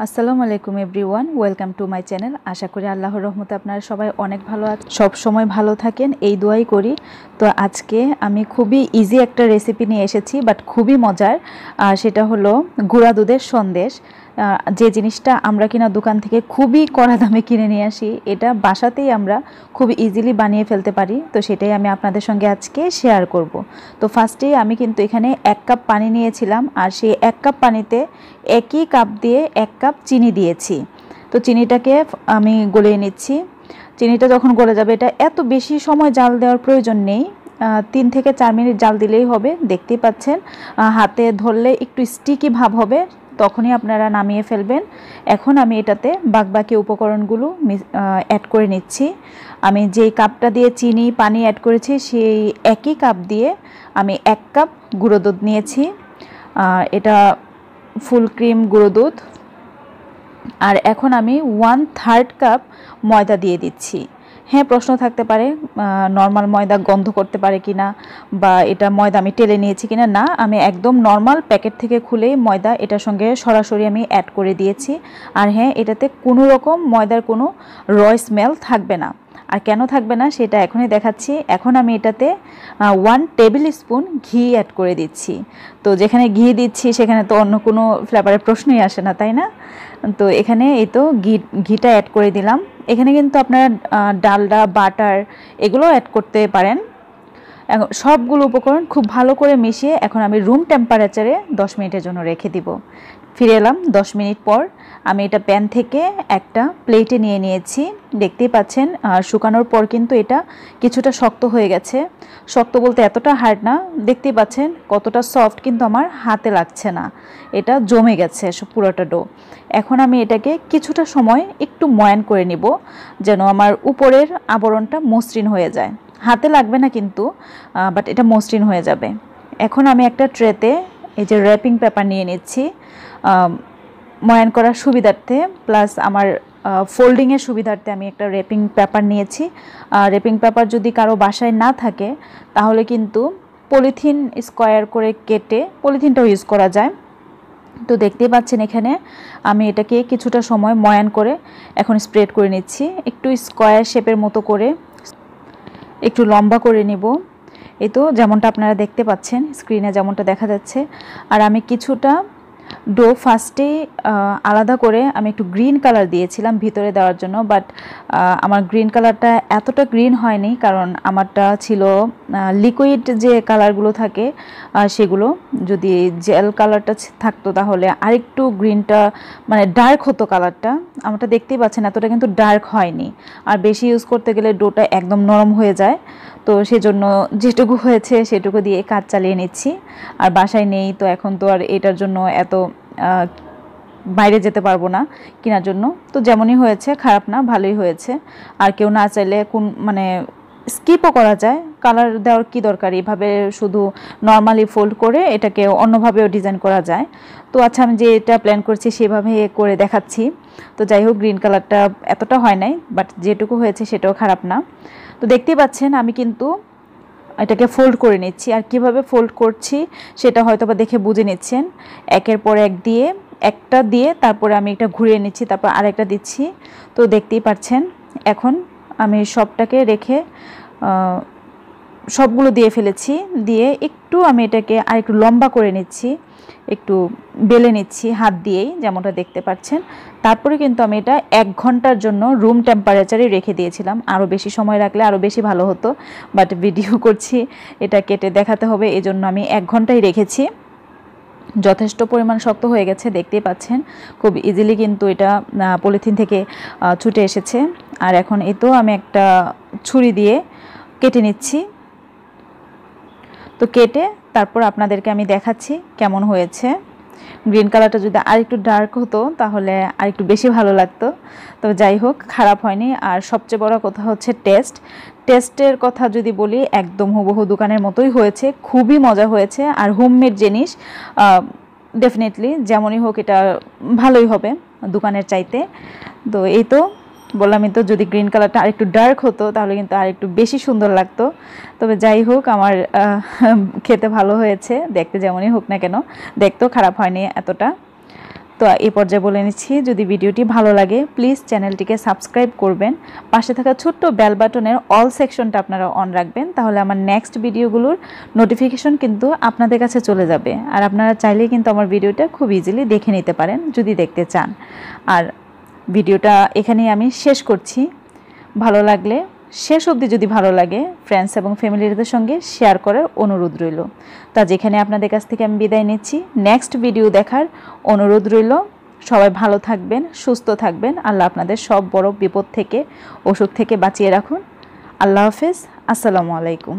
আসসালামু আলাইকুম everyone, welcome to my channel. আশা করি আল্লাহর রহমতে আপনারা সবাই অনেক ভালো আছেন, সব সময় ভালো থাকেন এই দোয়াই করি। তো আজকে আমি খুবই ইজি একটা রেসিপি নিয়ে এসেছি, বাট খুবই মজার। সেটা হলো গুঁড়া দুধের সন্দেশ। যে জিনিসটা আমরা কিনা দোকান থেকে খুবই কড়া দামে কিনে নিয়ে আসি, এটা বাসাতেই আমরা খুব ইজিলি বানিয়ে ফেলতে পারি। তো সেটাই আমি আপনাদের সঙ্গে আজকে শেয়ার করব। তো ফার্স্টেই আমি কিন্তু এখানে 1 কাপ পানি নিয়েছিলাম, আর সেই 1 কাপ পানিতে একই কাপ দিয়ে 1 কাপ চিনি দিয়েছি। তো চিনিটাকে আমি গলিয়ে নিচ্ছি। চিনিটা যখন গলে যাবে, এটা এত বেশি সময় জাল দেওয়ার প্রয়োজন নেই, 3 থেকে 4 মিনিট জাল দিলেই হবে। দেখতেই পাচ্ছেন হাতে ধরলে একটু স্টিকি ভাব হবে, তখনই আপনারা নামিয়ে ফেলবেন। এখন আমি এটাতে বাকি উপকরণগুলো অ্যাড করে নিচ্ছি। আমি যেই কাপটা দিয়ে চিনি পানি অ্যাড করেছি, সেই একই কাপ দিয়ে আমি 1 কাপ গুঁড়ো দুধ নিয়েছি। এটা ফুল ক্রিম গুঁড়ো দুধ। আর এখন আমি 1/3 কাপ ময়দা দিয়ে দিচ্ছি। হ্যাঁ, প্রশ্ন থাকতে পারে নর্মাল ময়দা গন্ধ করতে পারে কিনা, বা এটা ময়দা আমি টেলে নিয়েছি কিনা। না, আমি একদম নর্মাল প্যাকেট থেকে খুলেই ময়দা এটার সঙ্গে সরাসরি আমি অ্যাড করে দিয়েছি। আর হ্যাঁ, এটাতে কোনো রকম ময়দার কোনো র স্মেল থাকবে না। আর কেন থাকবে না সেটা এখনই দেখাচ্ছি। এখন আমি এটাতে 1 টেবিল স্পুন ঘি অ্যাড করে দিচ্ছি। তো যেখানে ঘি দিচ্ছি সেখানে তো অন্য কোনো ফ্লেভারের প্রশ্নই আসে না, তাই না? তো এখানে এই তো ঘিটা অ্যাড করে দিলাম। এখানে কিন্তু আপনারা ডালডা বাটার এগুলো অ্যাড করতে পারেন। এখন সবগুলো উপকরণ খুব ভালো করে মিশিয়ে এখন আমি রুম টেম্পারেচারে 10 মিনিটের জন্য রেখে দিব। ফিরে এলাম 10 মিনিট পর। আমি এটা প্যান থেকে একটা প্লেটে নিয়ে নিয়েছি। দেখতেই পাচ্ছেন শুকানোর পর কিন্তু এটা কিছুটা শক্ত হয়ে গেছে। শক্ত বলতে এতটা হার্ড না, দেখতেই পাচ্ছেন কতটা সফট, কিন্তু আমার হাতে লাগছে না, এটা জমে গেছে পুরোটা ডো। এখন আমি এটাকে কিছুটা সময় একটু ময়ান করে নিব, যেন আমার উপরের আবরণটা মসৃণ হয়ে যায়। হাতে লাগবে না কিন্তু, বাট এটা মসৃণ হয়ে যাবে। এখন আমি একটা ট্রেতে এই যে র্যাপিং পেপার নিয়ে নিচ্ছি, ময়ান করার সুবিধার্থে প্লাস আমার ফোল্ডিংয়ের সুবিধার্থে আমি একটা র্যাপিং পেপার নিয়েছি। র্যাপিং পেপার যদি কারো বাসায় না থাকে তাহলে কিন্তু পলিথিন স্কোয়ার করে কেটে পলিথিনটাও ইউজ করা যায়। তো দেখতেই পাচ্ছেন এখানে আমি এটাকে কিছুটা সময় ময়ান করে এখন স্প্রেড করে নিচ্ছি। একটু স্কোয়ার শেপের মতো করে একটু লম্বা করে নিব। এই তো যেমনটা আপনারা দেখতে পাচ্ছেন স্ক্রিনে যেমনটা দেখা যাচ্ছে। আর আমি কিছুটা ডো ফার্স্টেই আলাদা করে আমি একটু গ্রিন কালার দিয়েছিলাম ভিতরে দেওয়ার জন্য, বাট আমার গ্রিন কালারটা এতটা গ্রিন হয়নি, কারণ আমারটা ছিল লিকুইড যে কালারগুলো থাকে সেগুলো। যদি জেল কালারটা থাকতো তাহলে আরেকটু গ্রিনটা মানে ডার্ক হতো কালারটা। আমারটা দেখতেই পাচ্ছেন এতটা কিন্তু ডার্ক হয়নি। আর বেশি ইউজ করতে গেলে ডোটা একদম নরম হয়ে যায়। তো সেজন্য যেটুকু হয়েছে সেটুকু দিয়ে কাজ চালিয়ে নিচ্ছি। আর বাসায় নেই তো এখন তো আর এটার জন্য এত বাইরে যেতে পারবো না কেনার জন্য। তো যেমনই হয়েছে খারাপ না, ভালোই হয়েছে। আর কেউ না চাইলে মানে স্কিপও করা যায়, কালার দেওয়ার কি দরকার, এভাবে শুধু নর্মালি ফোল্ড করে এটাকে অন্যভাবেও ডিজাইন করা যায়। তো আচ্ছা, আমি যে এটা প্ল্যান করছি সেভাবে করে দেখাচ্ছি। তো যাই হোক, গ্রিন কালারটা এতটা হয় নাই, বাট যেটুকু হয়েছে সেটাও খারাপ না। তো দেখতেই পাচ্ছেন আমি কিন্তু এটাকে ফোল্ড করে নিচ্ছি। আর কিভাবে ফোল্ড করছি সেটা হয়তো বা দেখে বুঝে নিচ্ছেন। একের পর এক দিয়ে একটা দিয়ে তারপরে আমি এটা ঘুরিয়ে নিচ্ছি, তারপর আরেকটা দিচ্ছি। তো দেখতেই পাচ্ছেন এখন আমি সবটাকে রেখে সবগুলো দিয়ে ফেলেছি। দিয়ে একটু আমি এটাকে আর একটু লম্বা করে নিচ্ছি, একটু বেলে নিচ্ছি হাত দিয়েই, যেমনটা দেখতে পাচ্ছেন। তারপরে কিন্তু আমি এটা 1 ঘন্টার জন্য রুম টেম্পারেচারে রেখে দিয়েছিলাম। আরও বেশি সময় রাখলে আরও বেশি ভালো হতো, বাট ভিডিও করছি, এটা কেটে দেখাতে হবে, এজন্য আমি 1 ঘন্টাই রেখেছি। যথেষ্ট পরিমাণ শক্ত হয়ে গেছে, দেখতেই পাচ্ছেন খুব ইজিলি কিন্তু এটা পলিথিন থেকে ছুটে এসেছে। আর এখন এই তো আমি একটা ছুরি দিয়ে কেটে নিচ্ছি। তো কেটে তারপর আপনাদেরকে আমি দেখাচ্ছি কেমন হয়েছে। গ্রিন কালারটা যদি আরেকটু ডার্ক হতো তাহলে আরেকটু বেশি ভালো লাগতো। তো যাই হোক, খারাপ হয়নি। আর সবচেয়ে বড় কথা হচ্ছে টেস্টের কথা যদি বলি, একদম হুবহু দোকানের মতোই হয়েছে, খুবই মজা হয়েছে। আর হোমমেড জিনিস ডেফিনেটলি যেমনই হোক এটা ভালোই হবে দোকানের চাইতে। তো এই তো বললামই তো, যদি গ্রিন কালারটা আরেকটু ডার্ক হতো তাহলে কিন্তু আরেকটু বেশি সুন্দর লাগতো। তবে যাই হোক, আমার খেতে ভালো হয়েছে, দেখতে যেমনই হোক না কেন, দেখতেও খারাপ হয়নি এতটা। তো এই পর্যায়ে বলে নিচ্ছি, যদি ভিডিওটি ভালো লাগে প্লিজ চ্যানেলটিকে সাবস্ক্রাইব করবেন, পাশে থাকা ছোট্ট বেল বাটনের অল সেকশনটা আপনারা অন রাখবেন, তাহলে আমার নেক্সট ভিডিওগুলোর নোটিফিকেশন কিন্তু আপনাদের কাছে চলে যাবে। আর আপনারা চাইলেই কিন্তু আমার ভিডিওটা খুব ইজিলি দেখে নিতে পারেন যদি দেখতে চান। আর ভিডিওটা এখানেই আমি শেষ করছি। ভালো লাগলে শেষ অবধি যদি ভালো লাগে ফ্রেন্ডস এবং ফ্যামিলিদের সঙ্গে শেয়ার করার অনুরোধ রইল। তা যেখানে আপনাদের কাছ থেকে আমি বিদায় নিচ্ছি, নেক্সট ভিডিও দেখার অনুরোধ রইল। সবাই ভালো থাকবেন, সুস্থ থাকবেন। আল্লাহ আপনাদের সব বড় বিপদ থেকে, অসুখ থেকে বাঁচিয়ে রাখুন। আল্লাহ হাফেজ, আসসালামু আলাইকুম।